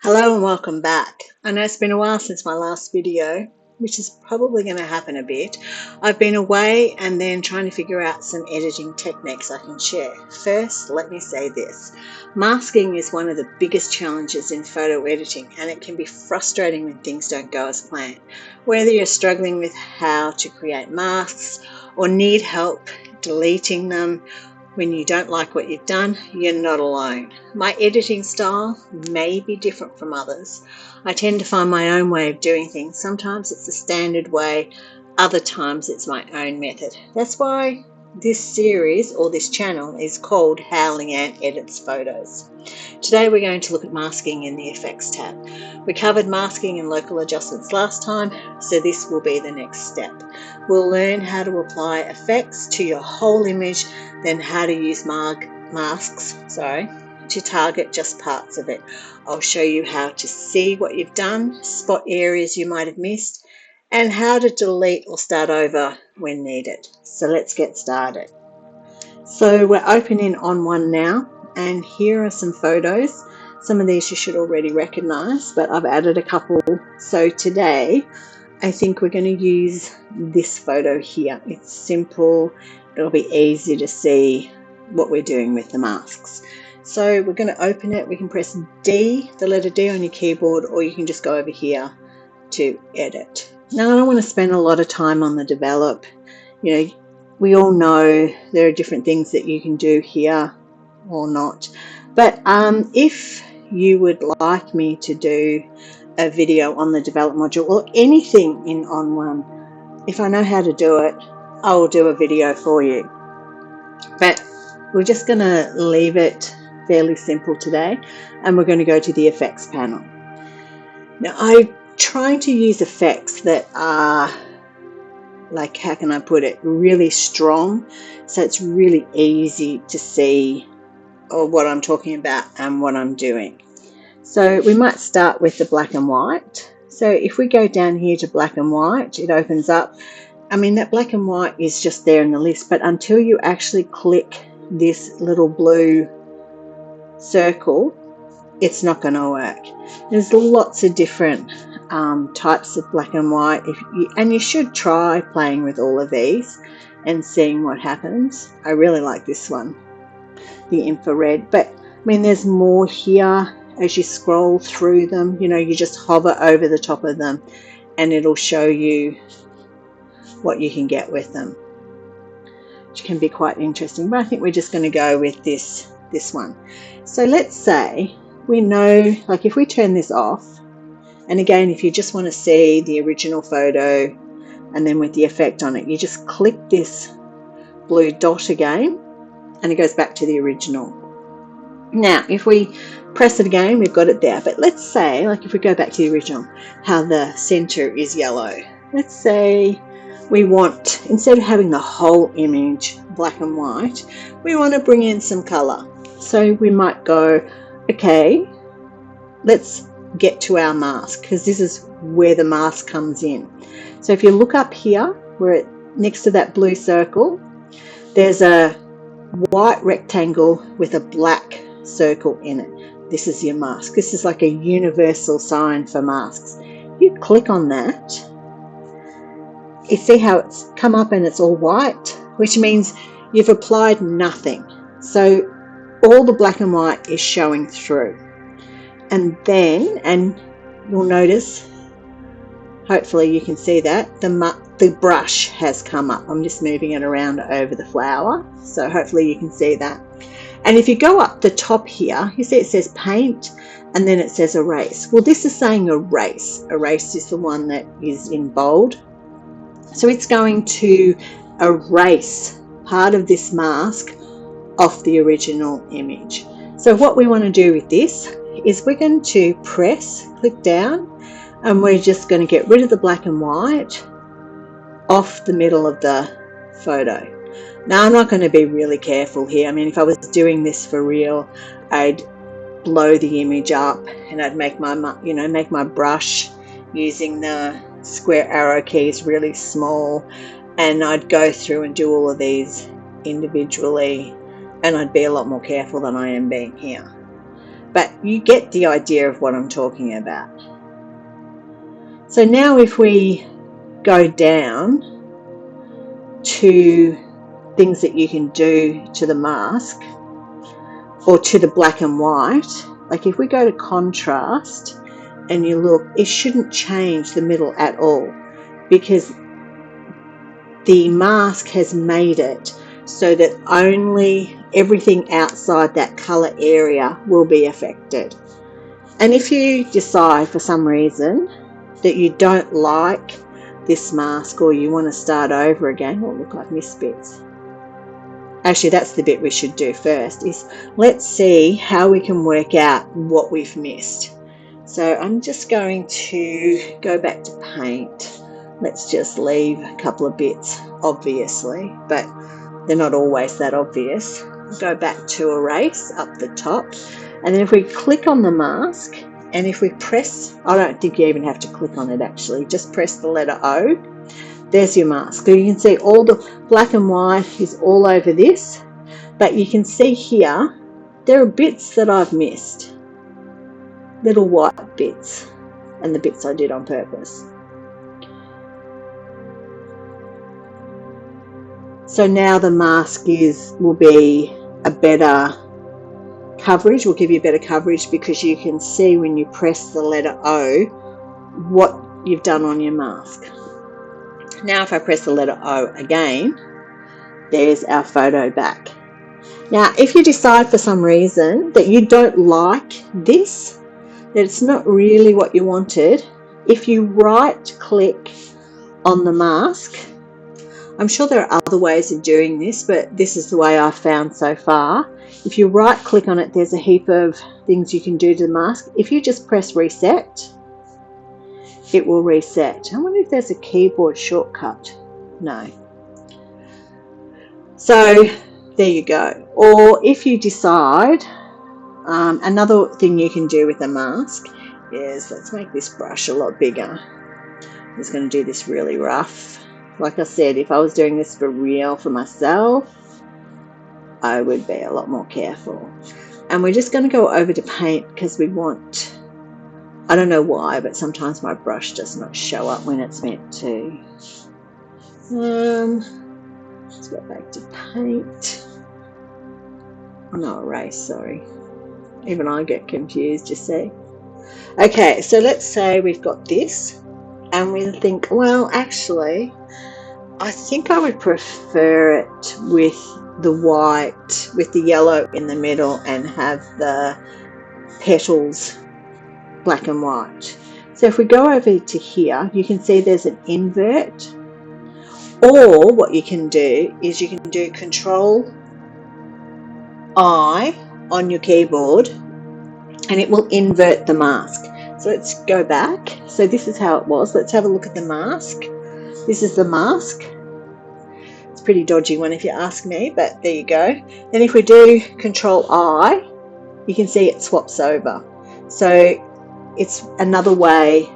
Hello and welcome back. I know it's been a while since my last video, which is probably going to happen a bit. I've been away and then trying to figure out some editing techniques I can share. First, let me say this. Masking is one of the biggest challenges in photo editing, and it can be frustrating when things don't go as planned. Whether you're struggling with how to create masks or need help deleting them, when you don't like what you've done, you're not alone. My editing style may be different from others. I tend to find my own way of doing things. Sometimes it's a standard way, other times it's my own method. That's why this series or this channel is called Howling Ant Edits Photos. Today we're going to look at masking in the Effects tab. We covered masking and local adjustments last time, so this will be the next step. We'll learn how to apply effects to your whole image, then how to use masks to target just parts of it. I'll show you how to see what you've done, spot areas you might have missed, and how to delete or start over when needed. So let's get started. So we're opening ON1 now, and here are some photos. Some of these you should already recognize, but I've added a couple. So today I think we're going to use this photo here. It's simple. It'll be easy to see what we're doing with the masks. So we're going to open it. We can press D, the letter D on your keyboard, or you can just go over here to edit. Now, I don't want to spend a lot of time on the develop. We all know there are different things that you can do here or not. But if you would like me to do a video on the develop module or anything in ON1, if I know how to do it, I will do a video for you. But we're just going to leave it fairly simple today, and we're going to go to the effects panel. Now, I'm trying to use effects that are, like, how can I put it, really strong, so it's really easy to see what I'm talking about and what I'm doing. So we might start with the black and white. So if we go down here to black and white, it opens up. I mean, that black and white is just there in the list, but until you actually click this little blue circle, it's not going to work. There's lots of different types of black and white, and you should try playing with all of these and seeing what happens. I really like this one, the infrared, but I mean, there's more here. As you scroll through them, you just hover over the top of them and it'll show you what you can get with them, which can be quite interesting. But I think we're just going to go with this one. So let's say we know, like, if we turn this off, and again, if you just want to see the original photo and then with the effect on it, you just click this blue dot again and it goes back to the original. Now, if we press it again, we've got it there. But let's say, like, if we go back to the original, how the center is yellow. Let's say we want, instead of having the whole image black and white, we want to bring in some color. So we might go, okay, let's get to our mask, because this is where the mask comes in. So if you look up here, where next to that blue circle, there's a white rectangle with a black circle in it. This is your mask. This is like a universal sign for masks. You click on that, you see how it's come up and it's all white, which means you've applied nothing. So all the black and white is showing through. And then, and you'll notice, hopefully you can see that, the brush has come up. I'm just moving it around over the flower, so hopefully you can see that. And if you go up the top here, you see it says paint and then it says erase. Well, this is saying erase. Erase is the one that is in bold. So it's going to erase part of this mask off the original image. So what we want to do with this is we're going to click down, and we're just going to get rid of the black and white off the middle of the photo. Now, I'm not going to be really careful here. I mean, if I was doing this for real, I'd blow the image up and I'd make my brush using the square arrow keys really small, and I'd go through and do all of these individually, and I'd be a lot more careful than I am being here. but you get the idea of what I'm talking about. So now if we go down to things that you can do to the mask or to the black and white, like if we go to contrast and you look, it shouldn't change the middle at all, because the mask has made it so that only everything outside that color area will be affected. And if you decide for some reason that you don't like this mask or you want to start over again, oh look, I've missed bits. Actually, that's the bit we should do first, is let's see how we can work out what we've missed. So I'm just going to go back to paint. Let's just leave a couple of bits, obviously, but they're not always that obvious. Go back to erase up the top, and then if we click on the mask, and if we press, I don't think you even have to click on it actually, just press the letter O, there's your mask. So you can see all the black and white is all over this, but you can see here there are bits that I've missed, little white bits, and the bits I did on purpose. So now the mask will be a better coverage, will give you better coverage, because you can see when you press the letter O what you've done on your mask. Now if I press the letter O again, there's our photo back. Now if you decide for some reason that you don't like this, that it's not really what you wanted, if you right click on the mask, I'm sure there are other ways of doing this, but this is the way I've found so far. If you right click on it, there's a heap of things you can do to the mask. If you just press reset, it will reset. I wonder if there's a keyboard shortcut. No. So there you go. Or if you decide, another thing you can do with a mask is, let's make this brush a lot bigger. I'm just going to do this really rough. Like I said, if I was doing this for real for myself, I would be a lot more careful. And we're just going to go over to paint because we want, I don't know why, but sometimes my brush does not show up when it's meant to. Let's go back to paint. No, erase, sorry. Even I get confused, you see. Okay, so let's say we've got this and we think, well, actually, I think I would prefer it with the white, with the yellow in the middle, and have the petals black and white. So if we go over to here, you can see there's an invert, or what you can do is you can do Control I on your keyboard and it will invert the mask. So let's go back. So this is how it was. Let's have a look at the mask. This is the mask. It's a pretty dodgy one if you ask me, but there you go. Then if we do Control I, you can see it swaps over. So it's another way,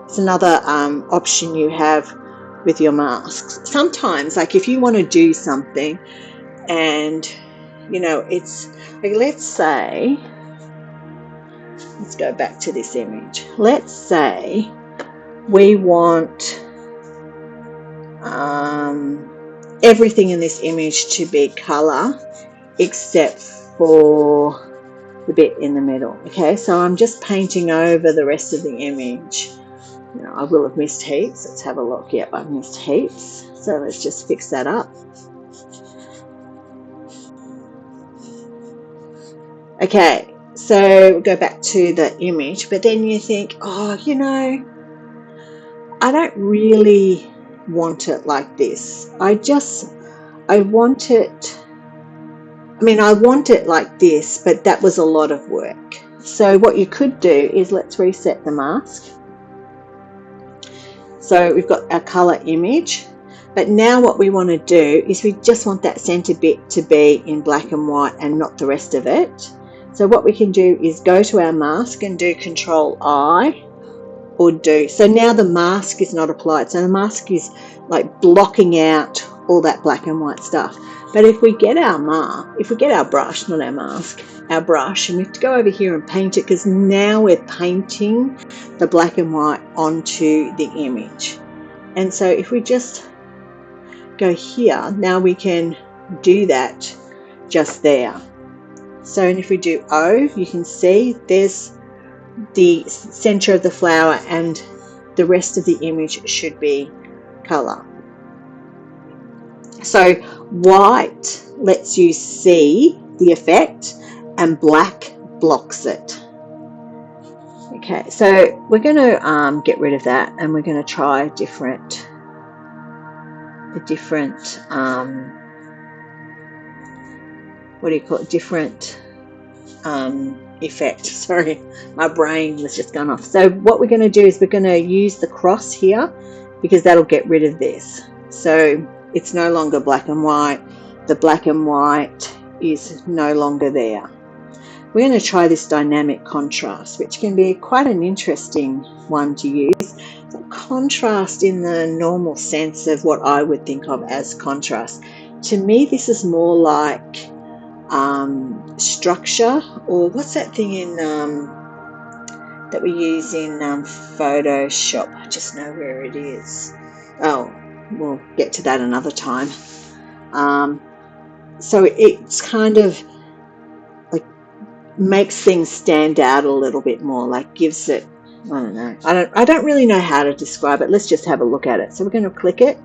it's another option you have with your masks. Sometimes, like if you want to do something and, you know, it's like, let's say, let's go back to this image. Let's say we want everything in this image to be color except for the bit in the middle. Okay, so I'm just painting over the rest of the image. You know, I will have missed heaps. Let's have a look. Yep, I've missed heaps. So let's just fix that up. Okay, so we'll go back to the image, but then you think, oh, you know, I don't really want it like this. I want it, I mean, I want it like this, but that was a lot of work. So what you could do is, let's reset the mask. So we've got our color image, but now what we want to do is we just want that center bit to be in black and white and not the rest of it. So what we can do is go to our mask and do Control I, or do, so now the mask is not applied. So the mask is like blocking out all that black and white stuff. But if we get our brush, not our mask, our brush, and we have to go over here and paint it, because now we're painting the black and white onto the image. And so if we just go here, now we can do that just there. So, and if we do O, you can see there's the center of the flower, and the rest of the image should be color. So white lets you see the effect, and black blocks it. Okay, so we're going to get rid of that, and we're going to try a different what do you call it, different effect. Sorry, my brain was just gone off. So what we're going to do is we're going to use the cross here, because that'll get rid of this. So it's no longer black and white. The black and white is no longer there. We're going to try this dynamic contrast, which can be quite an interesting one to use. So contrast in the normal sense of what I would think of as contrast. To me, this is more like structure, or what's that thing in that we use in Photoshop? I just know where it is. Oh, we'll get to that another time. So it's kind of like makes things stand out a little bit more, like gives it, I don't know, I don't really know how to describe it. Let's just have a look at it. So we're going to click it,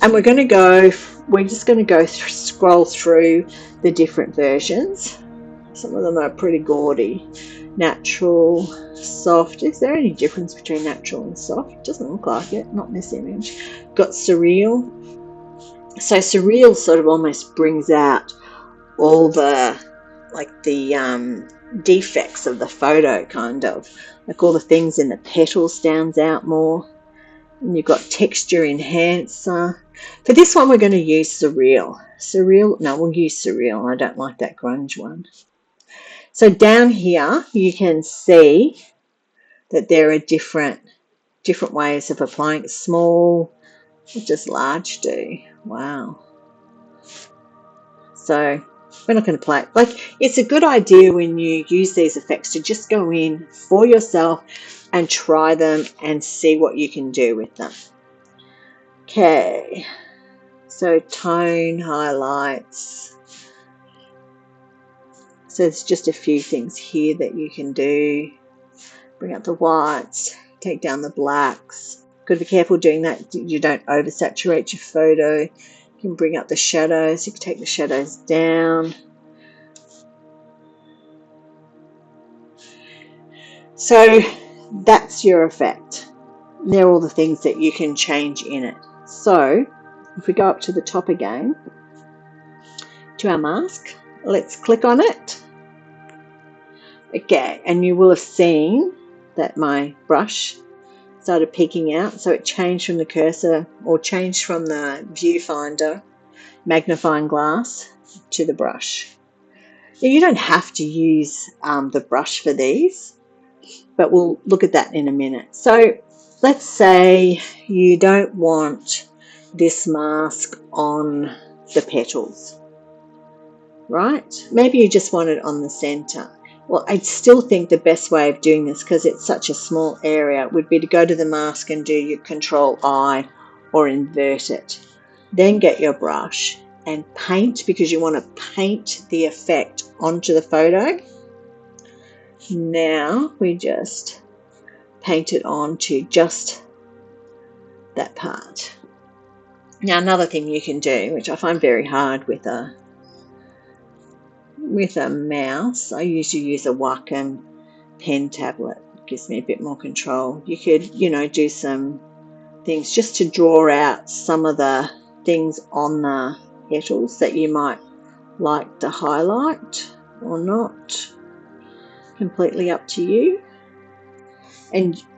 and we're just going to go scroll through the different versions. Some of them are pretty gaudy. Natural, soft. Is there any difference between natural and soft? Doesn't look like it, not in this image. Got surreal. So surreal sort of almost brings out all the defects of the photo, kind of like all the things in the petals stands out more. And you've got texture enhancer. For this one, we're going to use surreal. No, we'll use surreal. I don't like that grunge one. So down here, you can see that there are different ways of applying it. Small, what does large do? Wow. So we're not going to play it. Like, it's a good idea when you use these effects to just go in for yourself and try them and see what you can do with them. Okay, so tone, highlights. So there's just a few things here that you can do. Bring up the whites, take down the blacks. Got to be careful doing that. You don't oversaturate your photo. You can bring up the shadows. You can take the shadows down. So that's your effect. They're all the things that you can change in it. So if we go up to the top again, to our mask, let's click on it. Okay, and you will have seen that my brush started peeking out. So it changed from the cursor, or changed from the viewfinder magnifying glass to the brush. Now, you don't have to use the brush for these, but we'll look at that in a minute. So let's say you don't want this mask on the petals, right? Maybe you just want it on the center. Well, I still think the best way of doing this, because it's such a small area, would be to go to the mask and do your Control-I or invert it. Then get your brush and paint, because you want to paint the effect onto the photo. Now we just paint it onto just that part. Now another thing you can do, which I find very hard with a mouse, I usually use a Wacom pen tablet. It gives me a bit more control. You could, do some things just to draw out some of the things on the petals that you might like to highlight or not. Completely up to you.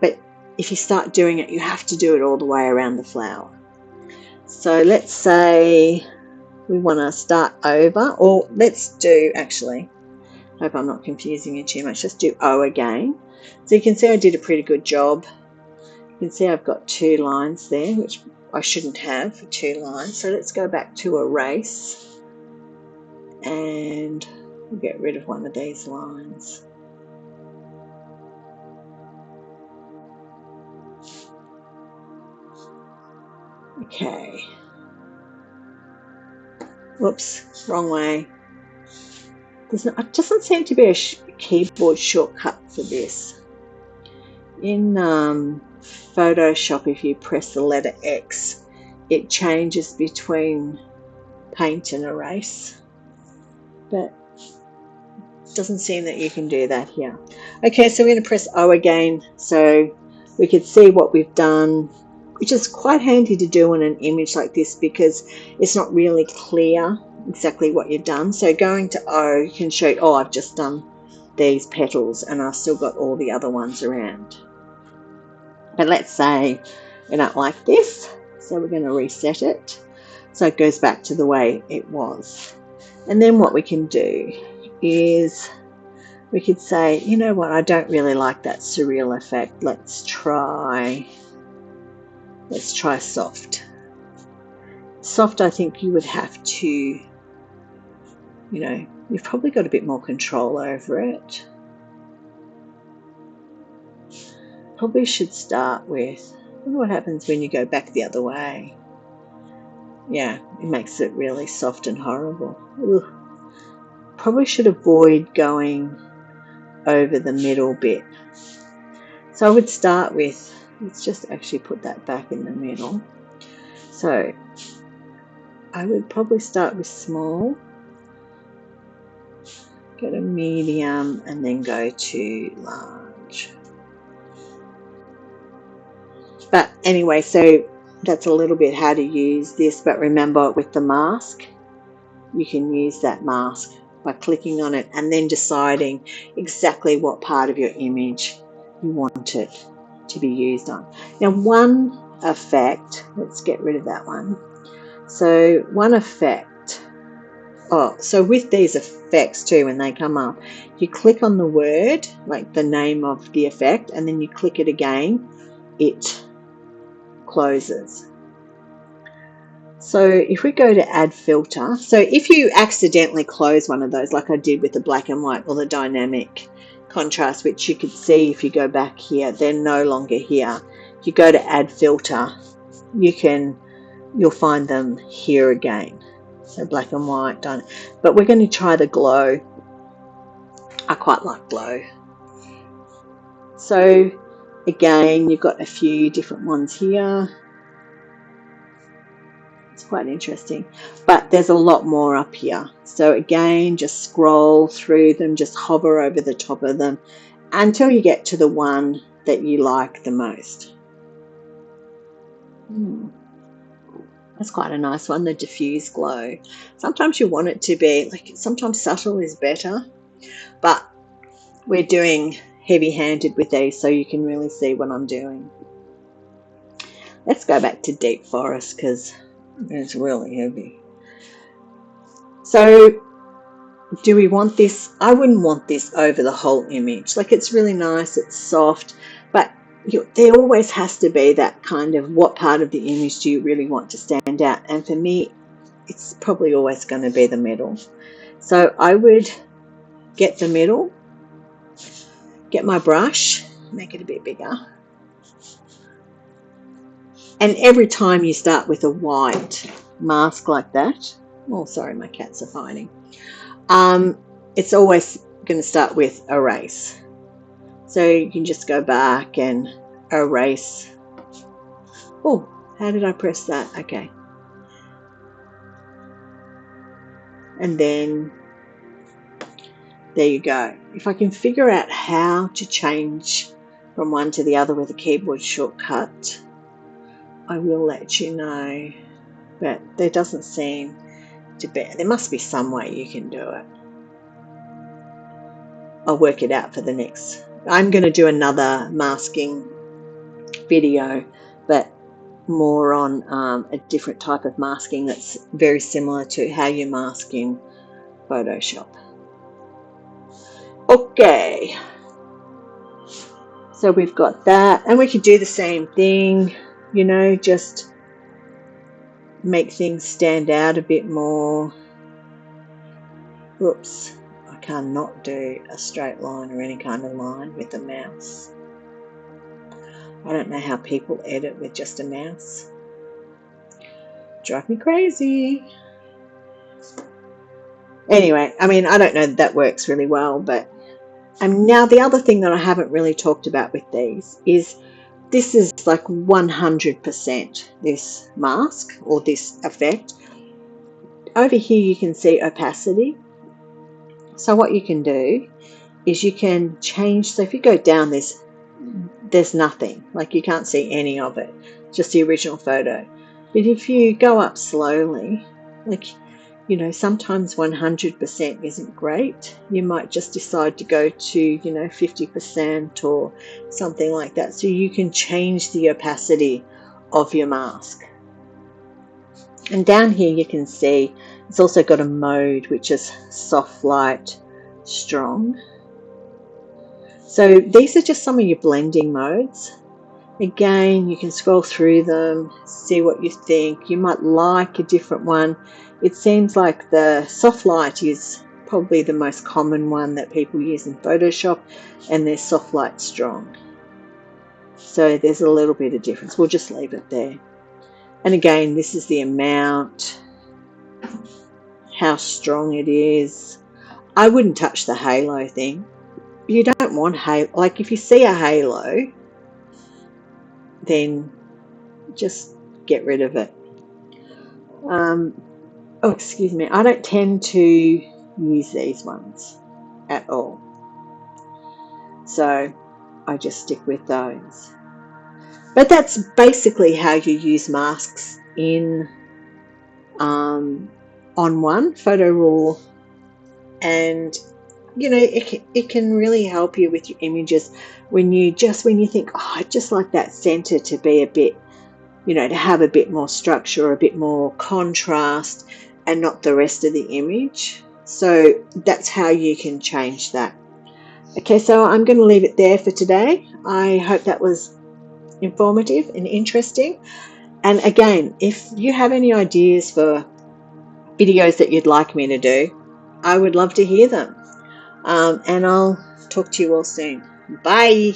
But if you start doing it, you have to do it all the way around the flower. So let's say we want to start over, or let's do, actually, I hope I'm not confusing you too much, just do O again. So you can see I did a pretty good job. You can see I've got 2 lines there, which I shouldn't have, 2 lines. So let's go back to erase, and We'll get rid of one of these lines. Okay. Whoops, wrong way. It doesn't seem to be a keyboard shortcut for this. In Photoshop, if you press the letter X, it changes between paint and erase, but it doesn't seem that you can do that here. Okay, so we're going to press O again so we could see what we've done, which is quite handy to do on an image like this because it's not really clear exactly what you've done. So going to O can show you, oh, I've just done these petals and I've still got all the other ones around. But let's say we don't like this, so we're going to reset it so it goes back to the way it was. And then what we can do is we could say, you know what, I don't really like that surreal effect. Let's try soft. Soft, I think you would have to, you know, you've probably got a bit more control over it. Probably should start with, I wonder what happens when you go back the other way. Yeah, it makes it really soft and horrible. Ugh. Probably should avoid going over the middle bit. So I would start with, let's just actually put that back in the middle. So I would probably start with small, go to medium, and then go to large. But anyway, so that's a little bit how to use this, but remember with the mask, you can use that mask by clicking on it and then deciding exactly what part of your image you want it to be used on. Now, one effect, let's get rid of that one. So one effect, so with these effects too, when they come up, you click on the word, like the name of the effect, and then you click it again, it closes. So if we go to add filter, so if you accidentally close one of those, like I did with the black and white or the dynamic contrast, which you could see if you go back here, they're no longer here. If you go to add filter, you'll find them here again. So black and white, but we're going to try the glow. I quite like glow. So again, you've got a few different ones here. It's quite interesting, but there's a lot more up here. So again, just scroll through them, just hover over the top of them until you get to the one that you like the most. That's quite a nice one, the diffuse glow. Sometimes you want it to be, like, sometimes subtle is better, but we're doing heavy-handed with these so you can really see what I'm doing. Let's go back to deep forest because it's really heavy. So do we want this? I wouldn't want this over the whole image. Like, it's really nice, it's soft, but there always has to be that kind of, what part of the image do you really want to stand out? And for me, it's probably always going to be the middle. So I would get the middle, get my brush, make it a bit bigger. And every time you start with a white mask like that, oh, sorry, my cats are fighting. It's always going to start with erase. So you can just go back and erase. Oh, how did I press that? Okay. And then there you go. If I can figure out how to change from one to the other with a keyboard shortcut, I will let you know. But there doesn't seem to be. There must be some way you can do it. I'll work it out for the next. I'm going to do another masking video, but more on a different type of masking that's very similar to how you mask in Photoshop. Okay, so we've got that, and we could do the same thing, you know, just make things stand out a bit more. Oops, I cannot do a straight line or any kind of line with a mouse. I don't know how people edit with just a mouse. Drive me crazy. Anyway, I mean, I don't know that works really well, but now the other thing that I haven't really talked about with these is this is like 100% this mask or this effect. Over here you can see opacity. So what you can do is you can change, so if you go down there's nothing, like you can't see any of it, just the original photo. But if you go up slowly, like, you know, sometimes 100% isn't great. You might just decide to go to, you know, 50% or something like that. So you can change the opacity of your mask. And down here you can see it's also got a mode, which is soft, light, strong. So these are just some of your blending modes. Again, you can scroll through them, see what you think. You might like a different one. It seems like the soft light is probably the most common one that people use in Photoshop, and there's soft light strong. So there's a little bit of difference. We'll just leave it there. And again, this is the amount, how strong it is. I wouldn't touch the halo thing. You don't want halo. Like if you see a halo, then just get rid of it. Oh, excuse me. I don't tend to use these ones at all. So I just stick with those. But that's basically how you use masks in ON1 Photo RAW. And you know, it can really help you with your images when you think, oh, I'd just like that center to be a bit, you know, to have a bit more structure, a bit more contrast, and not the rest of the image. So that's how you can change that. Okay, so I'm going to leave it there for today. I hope that was informative and interesting. And again, if you have any ideas for videos that you'd like me to do, I would love to hear them. And I'll talk to you all soon. Bye.